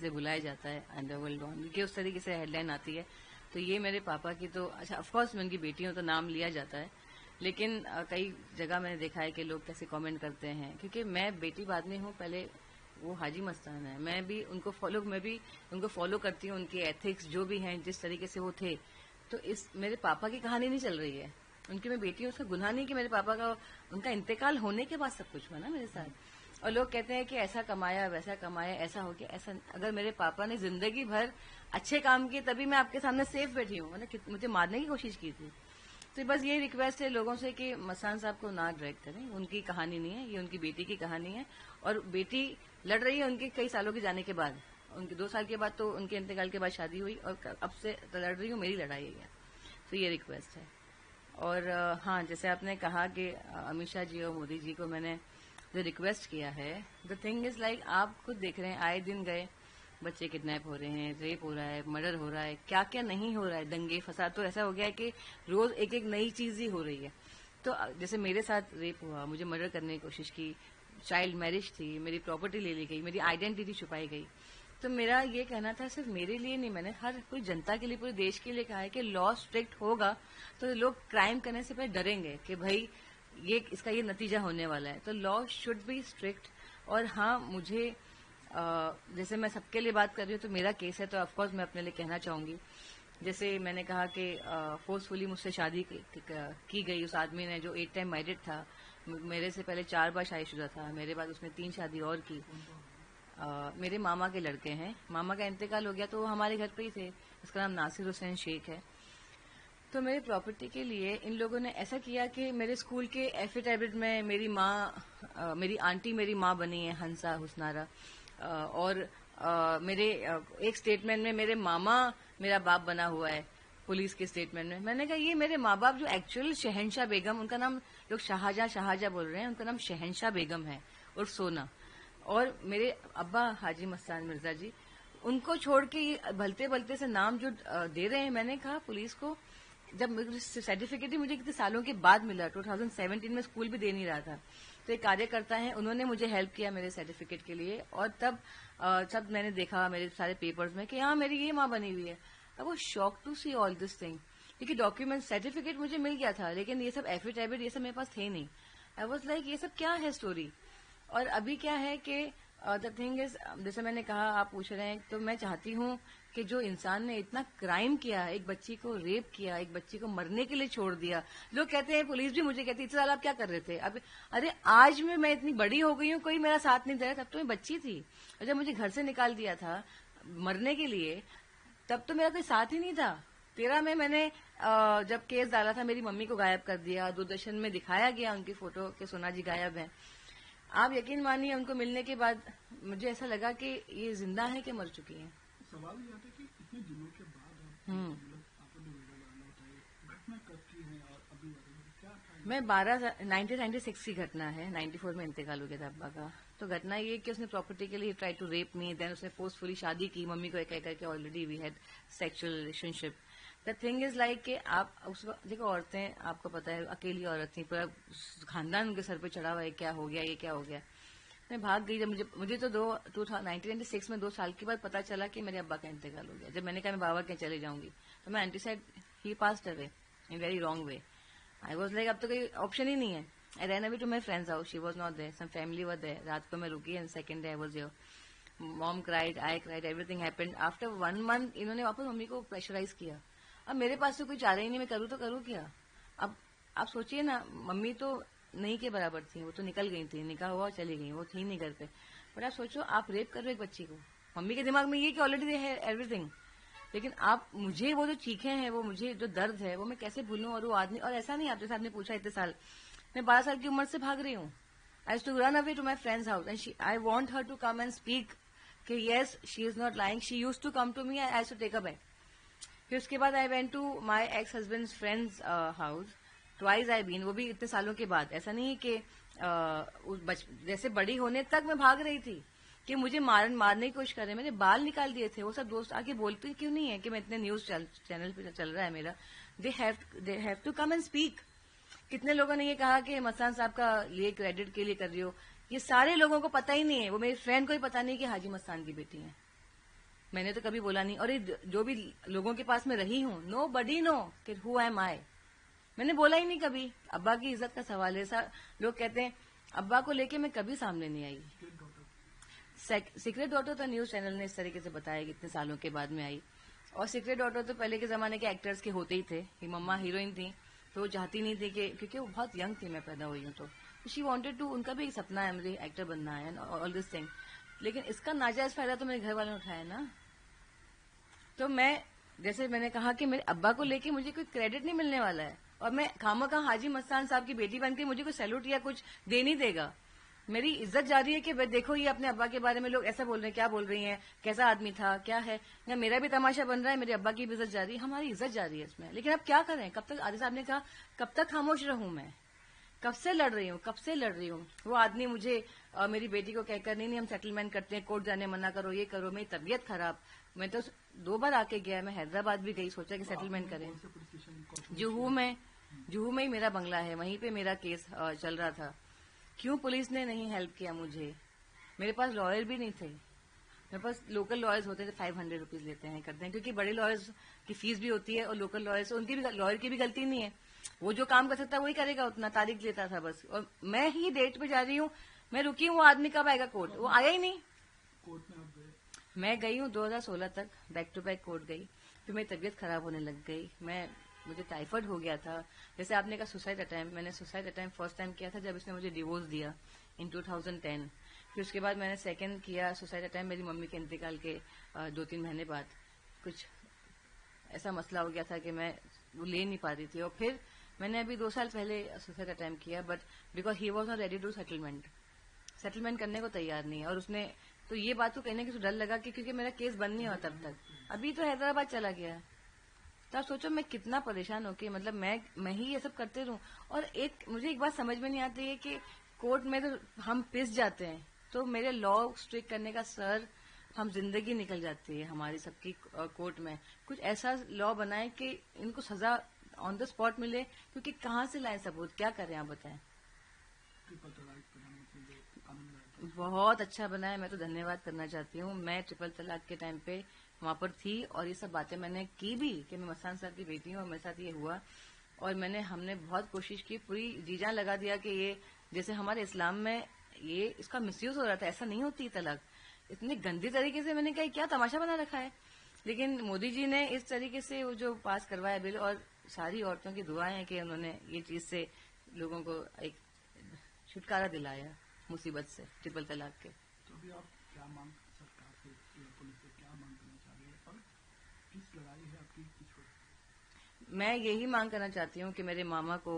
से बुलाया जाता है अंडरवर्ल्ड डॉन, कि उस तरीके से हेडलाइन आती है। तो ये मेरे पापा की तो अच्छा, ऑफकोर्स मैं उनकी बेटी हूँ तो नाम लिया जाता है, लेकिन कई जगह मैंने देखा है कि लोग कैसे कमेंट करते हैं, क्योंकि मैं बेटी बाद में हूँ, पहले वो हाजी मस्तान है। मैं भी उनको फॉलो करती हूँ, उनके एथिक्स जो भी हैं, जिस तरीके से वो थे। तो इस मेरे पापा की कहानी नहीं चल रही है, उनकी मैं बेटी हूँ, उसका गुनाह नहीं कि मेरे पापा का उनका इंतकाल होने के बाद सब कुछ हुआ ना मेरे साथ। और लोग कहते हैं कि ऐसा कमाया वैसा कमाया, ऐसा हो गया ऐसा। अगर मेरे पापा ने जिंदगी भर अच्छे काम किए तभी मैं आपके सामने सेफ बैठी हूँ, मुझे मारने की कोशिश की थी। तो बस यही रिक्वेस्ट है लोगों से कि मस्तान साहब को ना ड्रैग करें, उनकी कहानी नहीं है, ये उनकी बेटी की कहानी है। और बेटी लड़ रही है उनके कई सालों के जाने के बाद, उनके 2 साल के बाद तो उनके इंतकाल के बाद शादी हुई, और अब से लड़ रही हूँ, मेरी लड़ाई है। तो ये रिक्वेस्ट है। और हाँ, जैसे आपने कहा कि अमित शाह जी और मोदी जी को मैंने जो रिक्वेस्ट किया है, द थिंग इज लाइक आप खुद देख रहे हैं, आए दिन गए बच्चे किडनैप हो रहे हैं, रेप हो रहा है, मर्डर हो रहा है, क्या क्या नहीं हो रहा है, दंगे फसाद। तो ऐसा हो गया है कि रोज एक एक नई चीज ही हो रही है। तो जैसे मेरे साथ रेप हुआ, मुझे मर्डर करने की कोशिश की, चाइल्ड मैरिज थी, मेरी प्रॉपर्टी ले ली गई, मेरी आइडेंटिटी छुपाई गई। तो मेरा ये कहना था, सिर्फ मेरे लिए नहीं, मैंने हर कोई जनता के लिए, पूरे देश के लिए कहा है कि लॉ स्ट्रिक्ट होगा तो लोग क्राइम करने से पहले डरेंगे कि भाई इसका ये नतीजा होने वाला है। तो लॉ शुड बी स्ट्रिक्ट। और हाँ, मुझे जैसे मैं सबके लिए बात कर रही हूँ, तो मेरा केस है तो ऑफकोर्स मैं अपने लिए कहना चाहूंगी। जैसे मैंने कहा कि फोर्सफुली मुझसे शादी की गई उस आदमी ने, जो 8 टाइम मैरिड था, मेरे से पहले 4 बार शादीशुदा था, मेरे बाद उसने 3 शादी और की। मेरे मामा के लड़के हैं, मामा का इंतकाल हो गया तो वो हमारे घर पे ही थे, उसका नाम नासिर हुसैन शेख है। तो मेरी प्रॉपर्टी के लिए इन लोगों ने ऐसा किया कि मेरे स्कूल के एफिडेविट में मेरी माँ, मेरी आंटी मेरी माँ बनी है, हंसा हुसनारा। और मेरे एक स्टेटमेंट में मेरे मामा मेरा बाप बना हुआ है, पुलिस के स्टेटमेंट में। मैंने कहा ये मेरे माँ बाप जो एक्चुअल शहनशाह बेगम, उनका नाम लोग शाहजहां बोल रहे हैं, उनका नाम शहनशाह बेगम है और सोना। और मेरे अब्बा हाजी मस्तान मिर्जा जी, उनको छोड़ के ये भलते भलते से नाम जो दे रहे हैं। मैंने कहा पुलिस को, जब सर्टिफिकेट ही मुझे कितने सालों के बाद मिला, 2017 में स्कूल भी दे नहीं रहा था। तो एक कार्यकर्ता है, उन्होंने मुझे हेल्प किया मेरे सर्टिफिकेट के लिए। और तब मैंने देखा मेरे सारे पेपर्स में कि हाँ मेरी ये माँ बनी हुई है। I was shock to see all this thing, क्योंकि डॉक्यूमेंट सर्टिफिकेट मुझे मिल गया था, लेकिन ये सब एफिडेविट ये सब मेरे पास थे नहीं। आई वाज लाइक ये सब क्या है स्टोरी। और अभी क्या है कि द थिंग इज, जैसे मैंने कहा, आप पूछ रहे हैं, तो मैं चाहती हूँ कि जो इंसान ने इतना क्राइम किया, एक बच्ची को रेप किया, एक बच्ची को मरने के लिए छोड़ दिया। लोग कहते हैं, पुलिस भी मुझे कहती है, इतने साल आप क्या कर रहे थे। अब अरे आज मैं इतनी बड़ी हो गई हूँ, कोई मेरा साथ नहीं दे रहा, तब तो मैं बच्ची थी। और जब मुझे घर से निकाल दिया था मरने के लिए, तब तो मेरा कोई साथ ही नहीं था। 13 में मैंने जब केस डाला था, मेरी मम्मी को गायब कर दिया, दूरदर्शन में दिखाया गया उनकी फोटो कि सोना जी गायब है। आप यकीन मानिए, उनको मिलने के बाद मुझे ऐसा लगा कि ये जिंदा है कि मर चुकी है। सवाल ये आता है कि इतने दिनों के बाद आपने घटना कब की है और अभी क्या था? मैं 1996 की घटना है, 94 में इंतकाल हो गया था अब्बा का। तो घटना ये कि उसने प्रॉपर्टी के लिए try to rape me, then उसने फोर्सफुली शादी की, मम्मी को एक करके already we had sexual relationship. The thing is like कि आप उस वक्त देखो, औरतें, आपको पता है, अकेली औरत थी, पूरा खानदान उनके सर पे चढ़ा हुआ है, क्या हो गया ये क्या हो गया। मैं भाग गई। जब मुझे तो 1996 में 2 साल के बाद पता चला कि मेरे अब्बा का इंतकाल हो गया। जब मैंने कहा मैं बाबा के चले जाऊंगी, तो मैं आंटी साइड ही passed away in very wrong way. I was like अब तो कोई ऑप्शन ही नहीं है। I ran away to my friends house, she was not there, some family were there. रात को मैं रुकी and second day I was here. Mom cried, I cried, everything happened. After 1 month इन्होंने वापस मम्मी को प्रेशराइज किया। अब मेरे पास तो कोई चारा ही नहीं, मैं करूँ तो करूँ क्या। अब आप सोचिए ना, मम्मी तो नहीं के बराबर थी, वो तो निकल गई थी, निकाह हुआ और चली गई, वो थी नहीं घर पे। बट आप सोचो, आप रेप कर रहे हो एक बच्ची को, मम्मी के दिमाग में ये कि ऑलरेडी दे है एवरीथिंग। लेकिन आप, मुझे वो जो चीखें हैं, वो मुझे जो दर्द है, वो मैं कैसे भूलूं। और वो आदमी, और ऐसा नहीं, आपके साथ ने पूछा इतने साल, मैं 12 साल की उम्र से भाग रही हूँ। I to run away to my friends house and I want her to come and speak कि yes she is not lying, she use to come to me, I to take a back. फिर उसके बाद I went to my ex husband friends house, twice I been, वो भी इतने सालों के बाद। ऐसा नहीं कि जैसे बड़ी होने तक मैं भाग रही थी कि मुझे मारने की कोशिश कर रहे, मैंने बाल निकाल दिए थे। वो सब दोस्त आके बोलते क्यों नहीं है कि मैं इतने न्यूज चैनल पे चल रहा है मेरा, they have to come and speak. कितने लोगों ने ये कहा कि मस्तान साहब का लिए क्रेडिट के लिए कर रही हो, ये सारे लोगों को पता ही नहीं है। वो मेरी फ्रेंड को ही पता नहीं कि हाजी मस्तान की बेटी है। मैंने तो कभी बोला नहीं। और ये जो भी लोगों के पास मैं रही हूँ, नो बडी नो कि हु एम आई, मैंने बोला ही नहीं कभी। अब्बा की इज्जत का सवाल है। लोग कहते हैं अब्बा को लेके मैं कभी सामने नहीं आई। सीक्रेट डॉटर तो न्यूज चैनल ने इस तरीके से बताया कि इतने सालों के बाद में आई। और सीक्रेट डॉटर तो पहले के जमाने के एक्टर्स के होते ही थे। कि मम्मा हीरोइन थी तो वो चाहती नहीं थी कि, क्योंकि वो बहुत यंग थी मैं पैदा हुई हूँ, तो शी वांटेड टू, उनका भी एक सपना है मुझे एक्टर बनना है ऑल दिस थिंग। लेकिन इसका नाजायज फायदा तो मेरे घर वालों ने उठाया ना। तो मैं, जैसे मैंने कहा कि मेरे अब्बा को लेके मुझे कोई क्रेडिट नहीं मिलने वाला है, और मैं खामखा हाजी मस्तान साहब की बेटी बनकर मुझे कोई सैल्यूट या कुछ दे नहीं देगा। मेरी इज्जत जा रही है कि देखो ये अपने अब्बा के बारे में लोग ऐसा बोल रहे हैं, क्या बोल रही हैं, कैसा आदमी था, क्या है, या मेरा भी तमाशा बन रहा है, मेरे अब्बा की भी इज्जत जा रही है, हमारी इज्जत जा रही है इसमें। लेकिन अब क्या करें, कब तक, आदि साहब ने कहा कब तक खामोश रहूं मैं, कब से लड़ रही हूँ। वो आदमी मुझे मेरी बेटी को कहकर नहीं हम सेटलमेंट करते हैं, कोर्ट जाने मना करो, ये करो, मेरी तबीयत खराब, मैं तो 2 बार आके गया, मैं हैदराबाद भी गई, सोचा कि सेटलमेंट करें। जुहू में ही मेरा बंगला है, वहीं पे मेरा केस चल रहा था। क्यों पुलिस ने नहीं हेल्प किया मुझे? मेरे पास लॉयर भी नहीं थे, मेरे पास लोकल लॉयर्स होते थे, 500 रुपीज लेते हैं, करते हैं, क्योंकि बड़े लॉयर्स की फीस भी होती है और लोकल लॉयर्स, उनकी भी, लॉयर की भी गलती नहीं है, वो जो काम कर सकता है वही करेगा, उतना तारीख लेता था बस। और मैं ही डेट पे जा रही हूँ, मैं रुकी हूँ, वो आदमी कब आएगा कोर्ट, वो आया ही नहीं। कोर्ट में आप गए? मैं गई हूँ 2016 तक, बैक टू बैक कोर्ट गई, फिर मेरी तबीयत खराब होने लग गई, मुझे टाइफाइड हो गया था। जैसे आपने कहा सुसाइड अटेम्प्ट, मैंने सुसाइड अटेम्प्ट फर्स्ट टाइम किया था जब इसने मुझे डिवोर्स दिया इन 2010। फिर उसके बाद मैंने सेकंड किया सुसाइड अटेम्प्ट मेरी मम्मी के इंतकाल के 2-3 महीने बाद। कुछ ऐसा मसला हो गया था कि मैं वो ले नहीं पा रही थी, और फिर मैंने अभी 2 साल पहले सुसाइड अटेम्प्ट किया, but because he was not ready to settlement करने को तैयार नहीं है। और उसने तो ये बात को कहने की डर लगा कि क्योंकि मेरा केस बंद नहीं हुआ तब तक, अभी तो हैदराबाद चला गया। तो आप सोचो मैं कितना परेशान होके, मतलब मैं ही ये सब करते रहूं। और मुझे एक बात समझ में नहीं आती है कि कोर्ट में तो हम पिस जाते हैं, तो मेरे लॉ स्ट्रिक्ट करने का सर, हम जिंदगी निकल जाती है हमारी सबकी कोर्ट में। कुछ ऐसा लॉ बनाए कि इनको सजा ऑन द स्पॉट मिले, क्योंकि कहाँ से लाए सबूत, क्या करें आप बताएं। बहुत अच्छा बना है, मैं तो धन्यवाद करना चाहती हूँ। मैं ट्रिपल तलाक के टाइम पे वहां पर थी और ये सब बातें मैंने की भी कि मैं मस्तान साहब की बेटी हूँ और मेरे साथ ये हुआ। और हमने बहुत कोशिश की, पूरी जी जान लगा दिया कि ये जैसे हमारे इस्लाम में ये इसका मिसयूज हो रहा था, ऐसा नहीं होती तलाक। इतनी गंदी तरीके से मैंने कहा क्या तमाशा बना रखा है। लेकिन मोदी जी ने इस तरीके से वो जो पास करवाया बिल, और सारी औरतों की दुआएं हैं कि उन्होंने ये चीज से लोगों को एक छुटकारा दिलाया मुसीबत से, ट्रिपल तलाक के। तो अभी आप क्या मांग सरकार से, पुलिस से क्या मांग करना चाह रही है, और किस लड़ाई है आपकी किस? मैं यही मांग करना चाहती हूँ कि मेरे मामा को,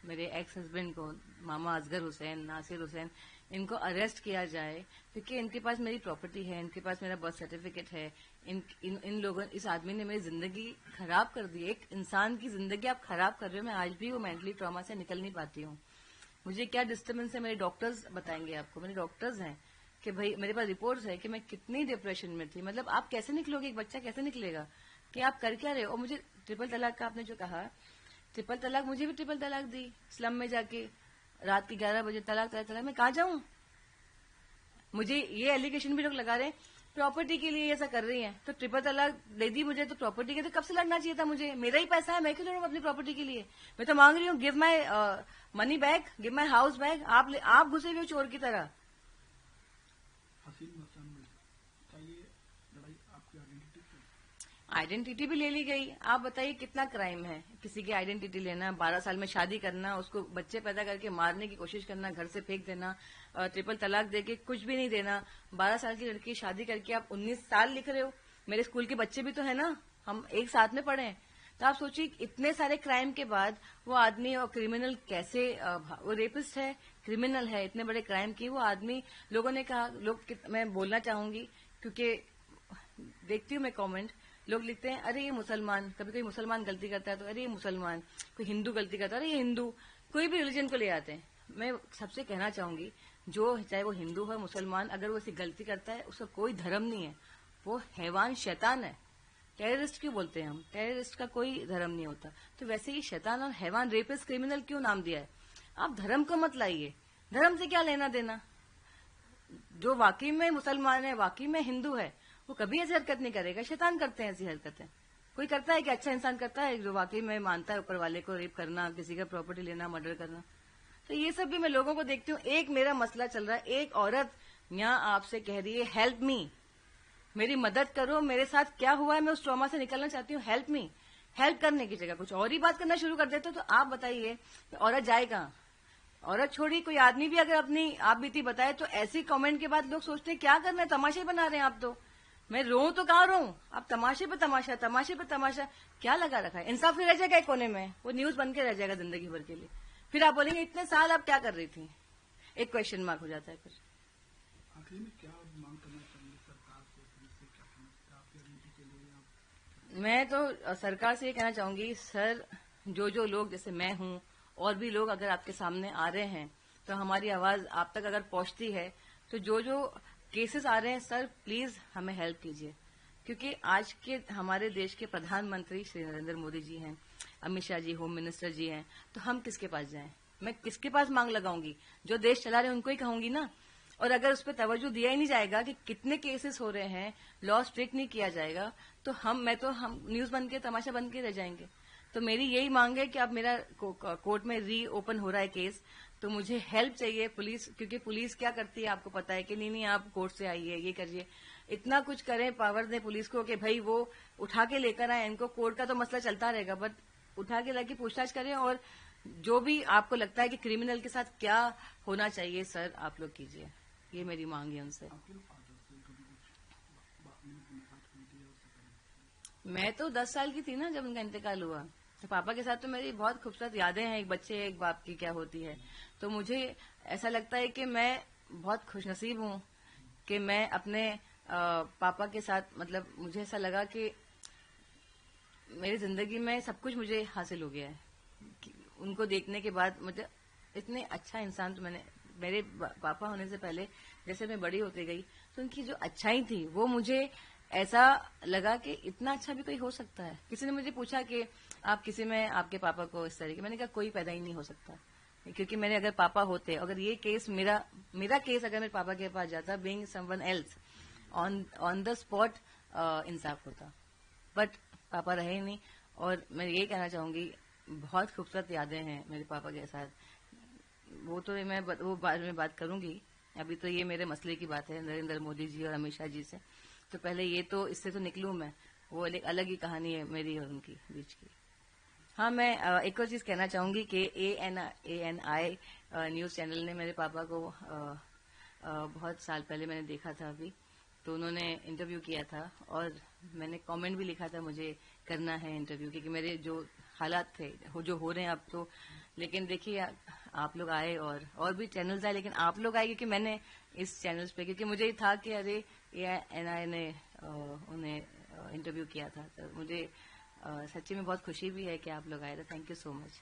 मेरे एक्स हस्बैंड को, मामा असगर हुसैन, नासिर हुसैन, इनको अरेस्ट किया जाए, क्योंकि इनके पास मेरी प्रॉपर्टी है, इनके पास मेरा बर्थ सर्टिफिकेट है। इन लोगों, इस आदमी ने मेरी जिंदगी खराब कर दी। एक इंसान की जिंदगी आप खराब कर रहे हो। मैं आज भी वो मेंटली ट्रॉमा से निकल नहीं पाती हूँ। मुझे क्या डिस्टर्बेंस है मेरे डॉक्टर्स बताएंगे आपको, मेरे डॉक्टर्स हैं कि भाई मेरे पास रिपोर्ट्स है कि मैं कितनी डिप्रेशन में थी। मतलब आप कैसे निकलोगे, एक बच्चा कैसे निकलेगा कि आप कर क्या रहे हो। और मुझे ट्रिपल तलाक का आपने जो कहा, ट्रिपल तलाक, मुझे भी ट्रिपल तलाक दी स्लम में जाके, रात के 11 बजे तलाक। मैं कहाँ जाऊं? मुझे ये एलिगेशन भी लोग लगा रहे हैं प्रॉपर्टी के लिए ऐसा कर रही हैं, तो ट्रिपल तलाक दे दी मुझे तो प्रॉपर्टी के, तो कब से लड़ना चाहिए था मुझे? मेरा ही पैसा है, मैं क्यों लड़ूं अपनी प्रॉपर्टी के लिए? मैं तो मांग रही हूँ give my money back, give my house back. आप घुसे हुए हो चोर की तरह। हसीन मस्तान में चाहिए लड़ाई आपकी आइडेंटिटी से, आइडेंटिटी भी ले ली गई। आप बताइए कितना क्राइम है किसी की आइडेंटिटी लेना, 12 साल में शादी करना, उसको बच्चे पैदा करके मारने की कोशिश करना, घर से फेंक देना, ट्रिपल तलाक देके कुछ भी नहीं देना। 12 साल की लड़की शादी करके आप 19 साल लिख रहे हो। मेरे स्कूल के बच्चे भी तो है ना, हम एक साथ में पढ़े हैं। तो आप सोचिए इतने सारे क्राइम के बाद वो आदमी, और क्रिमिनल कैसे, वो रेपिस्ट है, क्रिमिनल है, इतने बड़े क्राइम की वो आदमी। लोगों ने कहा, मैं बोलना चाहूंगी क्योंकि देखती हूँ मैं कमेंट, लोग लिखते हैं अरे ये मुसलमान, कभी कोई मुसलमान गलती करता है तो अरे ये मुसलमान, कोई हिंदू गलती करता है अरे ये हिंदू, कोई भी रिलीजन को ले आते हैं। मैं सबसे कहना चाहूंगी, जो चाहे वो हिंदू हो मुसलमान, अगर वो ऐसी गलती करता है उसका कोई धर्म नहीं है, वो हैवान शैतान है। टेररिस्ट क्यों बोलते हैं हम? टेररिस्ट का कोई धर्म नहीं होता। तो वैसे ही शैतान और हैवान, रेपिस्ट, क्रिमिनल क्यों नाम दिया है? आप धर्म को मत लाइए, धर्म से क्या लेना देना। जो वाकई में मुसलमान है, वाकई में हिंदू है, वो कभी ऐसी हरकत नहीं करेगा। शैतान करते हैं ऐसी हरकतें। कोई करता है कि अच्छा इंसान करता है जो वाकई में मानता है ऊपर वाले को, रेप करना, किसी का प्रॉपर्टी लेना, मर्डर करना। तो ये सब भी मैं लोगों को देखती हूँ। एक मेरा मसला चल रहा है, एक औरत यहाँ आपसे कह रही है हेल्प मी, मेरी मदद करो, मेरे साथ क्या हुआ है, मैं उस ट्रॉमा से निकलना चाहती हूँ, हेल्प मी। हेल्प करने की जगह कुछ और ही बात करना शुरू कर देते हो, तो आप बताइए औरत जाए कहाँ? औरत छोड़ी, कोई आदमी भी अगर अपनी आप बीती बताए तो ऐसी कमेंट के बाद लोग सोचते हैं क्या करना है, तमाशे बना रहे हैं आप। तो मैं रोऊं तो कहाँ रोऊं, आप तमाशे पे तमाशा, तमाशे पे तमाशा क्या लगा रखा है? इंसाफ ही रह जाएगा एक कोने में, वो न्यूज बन के रह जाएगा जिंदगी भर के लिए। फिर आप बोलेंगे इतने साल आप क्या कर रही थी, एक क्वेश्चन मार्क हो जाता है फिर। आखिर में क्या मांग करना चाहिए सरकार से, पुलिस से, क्या समझते हैं आपकी रणनीति के लिए आप? मैं तो सरकार से ये कहना चाहूंगी, सर जो लोग जैसे मैं हूं और भी लोग अगर आपके सामने आ रहे हैं तो हमारी आवाज आप तक अगर पहुंचती है, तो जो केसेस आ रहे हैं सर प्लीज हमें हेल्प कीजिए। क्योंकि आज के हमारे देश के प्रधानमंत्री श्री नरेंद्र मोदी जी हैं, अमित शाह जी होम मिनिस्टर जी हैं, तो हम किसके पास जाएं? मैं किसके पास मांग लगाऊंगी? जो देश चला रहे हैं उनको ही कहूंगी ना। और अगर उस पर तवज्जो दिया ही नहीं जाएगा कि कितने केसेस हो रहे हैं, लॉ स्ट्रिक्ट नहीं किया जाएगा, तो हम न्यूज बन के तमाशा बन के रह जाएंगे। तो मेरी यही मांग है कि अब मेरा कोर्ट में री ओपन हो रहा है केस, तो मुझे हेल्प चाहिए पुलिस। क्योंकि पुलिस क्या करती है आपको पता है कि नहीं आप कोर्ट से आइए, ये करिए, इतना कुछ करें, पावर दें पुलिस को कि भाई वो उठा के लेकर आए। इनको कोर्ट का तो मसला चलता रहेगा, बट उठा के लाके पूछताछ करें। और जो भी आपको लगता है कि क्रिमिनल के साथ क्या होना चाहिए सर, आप लोग कीजिए। ये मेरी मांग है उनसे। मैं तो 10 साल की थी ना जब उनका इंतकाल हुआ। तो पापा के साथ तो मेरी बहुत खूबसूरत यादें हैं, एक बच्चे एक बाप की क्या होती है। तो मुझे ऐसा लगता है कि मैं बहुत खुशनसीब हूं कि मैं अपने पापा के साथ, मतलब मुझे ऐसा लगा कि मेरी जिंदगी में सब कुछ मुझे हासिल हो गया है। उनको देखने के बाद मुझे इतने अच्छा इंसान, तो मेरे पापा होने से पहले जैसे मैं बड़ी होती गई तो उनकी जो अच्छाई थी वो मुझे ऐसा लगा कि इतना अच्छा भी कोई हो सकता है। किसी ने मुझे पूछा कि आप किसी में आपके पापा को इस तरीके, मैंने कहा कोई पैदा ही नहीं हो सकता। क्योंकि मेरे अगर पापा होते, अगर ये केस मेरा केस अगर मेरे पापा के पास जाता, being someone else, on the spot इंसाफ होता। बट पापा रहे ही नहीं। और मैं ये कहना चाहूंगी, बहुत खूबसूरत यादें हैं मेरे पापा के साथ। वो तो मैं वो बाद में बात करूंगी। अभी तो ये मेरे मसले की बात है नरेंद्र मोदी जी और अमित शाह जी से। तो पहले ये तो इससे तो निकलूं मैं, वो एक अलग ही कहानी है मेरी और उनकी बीच की। हाँ, मैं एक और चीज कहना चाहूंगी कि ANI न्यूज चैनल ने मेरे पापा को बहुत साल पहले मैंने देखा था अभी, तो उन्होंने इंटरव्यू किया था और मैंने कमेंट भी लिखा था मुझे करना है इंटरव्यू, क्योंकि मेरे जो हालात थे जो हो रहे हैं अब तो। लेकिन देखिए आप लोग आए और भी चैनल्स आए, लेकिन आप लोग आए क्योंकि मैंने इस चैनल्स पे, क्योंकि मुझे था कि अरे ANI ने उन्हें इंटरव्यू किया था। तो मुझे सच्ची में बहुत खुशी भी है कि आप लोग आए थे। Thank you so much.